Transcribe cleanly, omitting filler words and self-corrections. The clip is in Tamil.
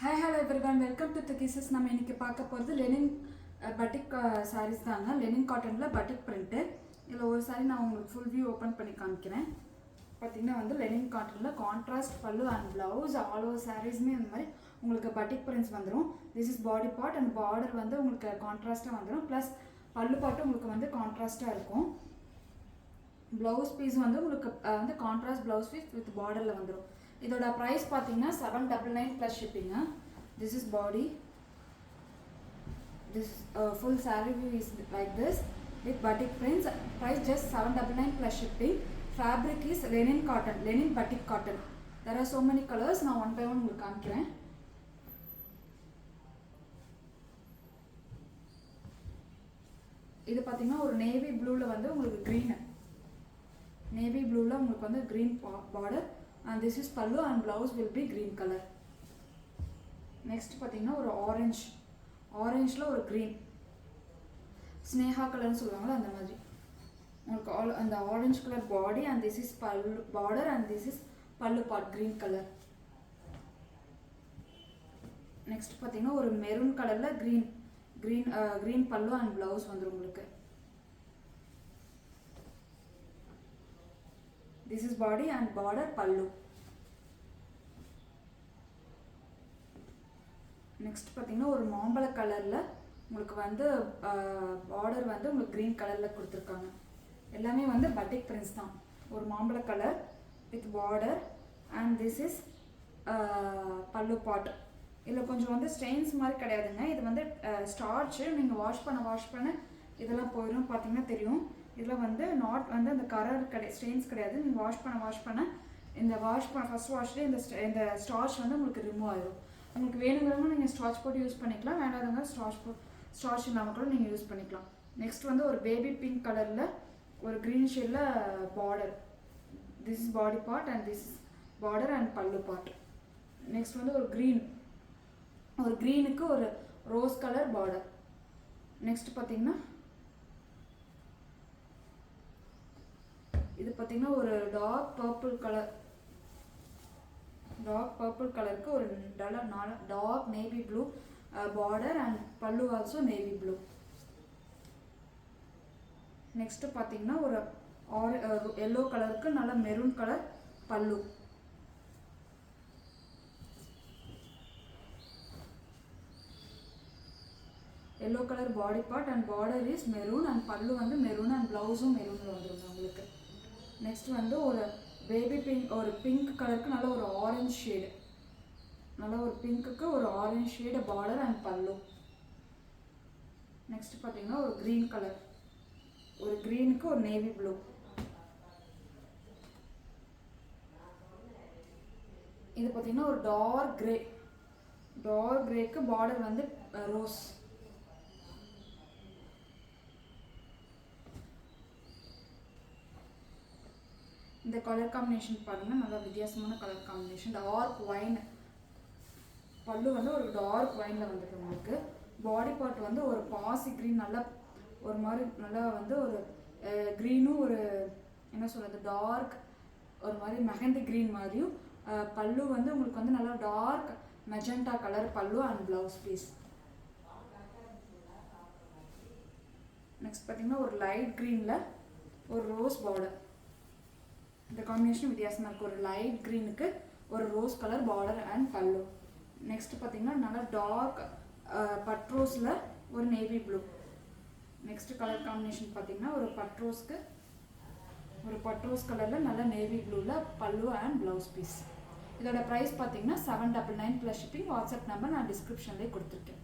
Hi hello everyone, welcome to திகிசஸ். நம்ம இன்றைக்கி பார்க்க போகிறது லெனின் பட்டிக் சாரீஸ் தாங்க. லெனின் காட்டனில் பட்டிக் பிரிண்ட்டு. இதில் ஒரு சாரி நான் உங்களுக்கு ஃபுல் வியூ ஓப்பன் பண்ணி காமிக்கிறேன். பார்த்திங்கன்னா வந்து லெனின் காட்டனில் கான்ட்ராஸ்ட் பல்லு அண்ட் ப்ளவுஸ் ஆல் ஓவர் சாரீஸுமே இந்த மாதிரி உங்களுக்கு பட்டிக் பிரிண்ட்ஸ் வந்துடும். This is body part and border வந்து உங்களுக்கு கான்ட்ராஸ்ட்டாக வந்துடும். ப்ளஸ் பல்லு பாட்டு உங்களுக்கு வந்து கான்ட்ராஸ்ட்டாக இருக்கும். ப்ளவுஸ் பீஸ் வந்து உங்களுக்கு வந்து கான்ட்ராஸ்ட் ப்ளவுஸ் பீஸ் வித் பார்டரில் வந்துடும். இதோட ப்ரைஸ் பார்த்தீங்கன்னா 799 plus shipping. This is body. This full saree is like this with batik prints. Price just 799 plus shipping. Fabric is linen cotton, linen batik cotton. There are so many colors. நான் ஒன் பை ஒன் உங்களுக்கு காமிக்கிறேன். இது பார்த்தீங்கன்னா ஒரு நேவி ப்ளூவில் வந்து உங்களுக்கு க்ரீனு, நேவி ப்ளூவில் உங்களுக்கு வந்து green border. And this is pallu and blouse will be green color. Next பார்த்தீங்கன்னா ஒரு ஆரஞ்சில் ஒரு green, ஸ்னேஹா கலர்னு சொல்லுவாங்களா அந்த மாதிரி உங்களுக்கு அந்த orange colour body. and this is pallu border and this is pallu part green color. next பார்த்தீங்கன்னா ஒரு மெரூன் கலரில் green pallu and blouse வந்துடும் உங்களுக்கு. This is body and border pallu. Next பார்த்தீங்கன்னா ஒரு மாம்பழ கலரில் உங்களுக்கு வந்து பார்டர் வந்து உங்களுக்கு க்ரீன் கலரில் கொடுத்துருக்காங்க. எல்லாமே வந்து பட்டிக் பிரிண்ட்ஸ் தான். ஒரு மாம்பழ colour with border and this is பல்லு பாட். இதில் கொஞ்சம் வந்து ஸ்டெயின்ஸ் மாதிரி கிடையாதுங்க. இது வந்து ஸ்டார்ச்சு. நீங்கள் வாஷ் பண்ண இதெல்லாம் போயிடும். பார்த்தீங்கன்னா தெரியும். இதில் வந்து நாட் வந்து அந்த கலர் ஸ்டெயின்ஸ் கிடையாது. நீங்கள் வாஷ் பண்ண இந்த ஃபஸ்ட் வாஷ்லேயே இந்த ஸ்டார்ச் வந்து உங்களுக்கு ரிமூவ் ஆகிடும். உங்களுக்கு வேணுங்கிறவங்க நீங்கள் ஸ்டார்ச் போட்டு யூஸ் பண்ணிக்கலாம். வேண்டாதவங்க ஸ்டார்ச் இல்லாமல் கூட நீங்கள் யூஸ் பண்ணிக்கலாம். நெக்ஸ்ட் வந்து ஒரு பேபி பிங்க் கலரில் ஒரு க்ரீன் ஷேடில் border. This is body part and this is border and பல்லு பார்ட். நெக்ஸ்ட் வந்து ஒரு க்ரீனுக்கு ஒரு ரோஸ் கலர் பார்டர். நெக்ஸ்ட் பார்த்தீங்கன்னா இது பார்த்தீங்கன்னா ஒரு டார்க் பர்பிள் கலருக்கு ஒரு dark navy blue border and பல்லு ஆல்சோ நேவி ப்ளூ. நெக்ஸ்ட் பார்த்தீங்கன்னா ஒரு எல்லோ கலருக்கு நல்ல மெரூன் கலர் பல்லு. Yellow colour body part and border is maroon and பல்லு வந்து மெரூன் அண்ட் ப்ளவுஸும் மெரூனில் வந்துருங்க உங்களுக்கு. நெக்ஸ்ட் வந்து ஒரு பேபி பிங்க், ஒரு பிங்க் கலருக்கு நல்ல ஒரு ஆரஞ்சு ஷேடு, நல்ல ஒரு பிங்க்குக்கு ஒரு ஆரஞ்சு ஷேடு பார்டர் அண்ட் பல்லு. நெக்ஸ்ட் பார்த்தீங்கன்னா ஒரு க்ரீன் கலர், ஒரு க்ரீனுக்கு ஒரு நேவி ப்ளூ. இது பார்த்தீங்கன்னா ஒரு டார்க் கிரேக்கு பார்டர் வந்து ரோஸ். இந்த கலர் காம்பினேஷன் பாருங்கள், நல்லா வித்தியாசமான கலர் காம்பினேஷன். டார்க் ஒயின் பல்லு வந்து ஒரு டார்க் ஒயினில் வந்துட்டு உங்களுக்கு. பாடி பார்ட் வந்து ஒரு பாசி க்ரீன், நல்லா ஒரு மாதிரி நல்லா வந்து ஒரு க்ரீனும் ஒரு என்ன சொல்கிறது டார்க் ஒரு மாதிரி மெஹந்தி க்ரீன் மாதிரியும். பல்லு வந்து உங்களுக்கு வந்து நல்லா டார்க் மெஜெண்டா கலர் பல்லு அண்ட் ப்ளவுஸ் பீஸ். நெக்ஸ்ட் பார்த்தீங்கன்னா ஒரு லைட் க்ரீனில் ஒரு ரோஸ் பார்டர். இந்த காம்பினேஷன் வித்தியாசமாக இருக்குது. ஒரு லைட் க்ரீனுக்கு ஒரு ரோஸ் கலர் பார்டர் அண்ட் பல்லு. நெக்ஸ்ட் பார்த்தீங்கன்னா நல்லா டார்க் பட்ரோஸில் ஒரு navy blue. Next colour combination பார்த்தீங்கன்னா ஒரு பட்ரோஸ் கலரில் நல்லா நேவி ப்ளூவில் பல்லு அண்ட் ப்ளவுஸ் பீஸ். இதோட ப்ரைஸ் பார்த்தீங்கன்னா 799 ப்ளஸ் ஷிப்பிங். வாட்ஸ்அப் நம்பர் நான் டிஸ்கிரிப்ஷன்லேயே கொடுத்துருக்கேன்.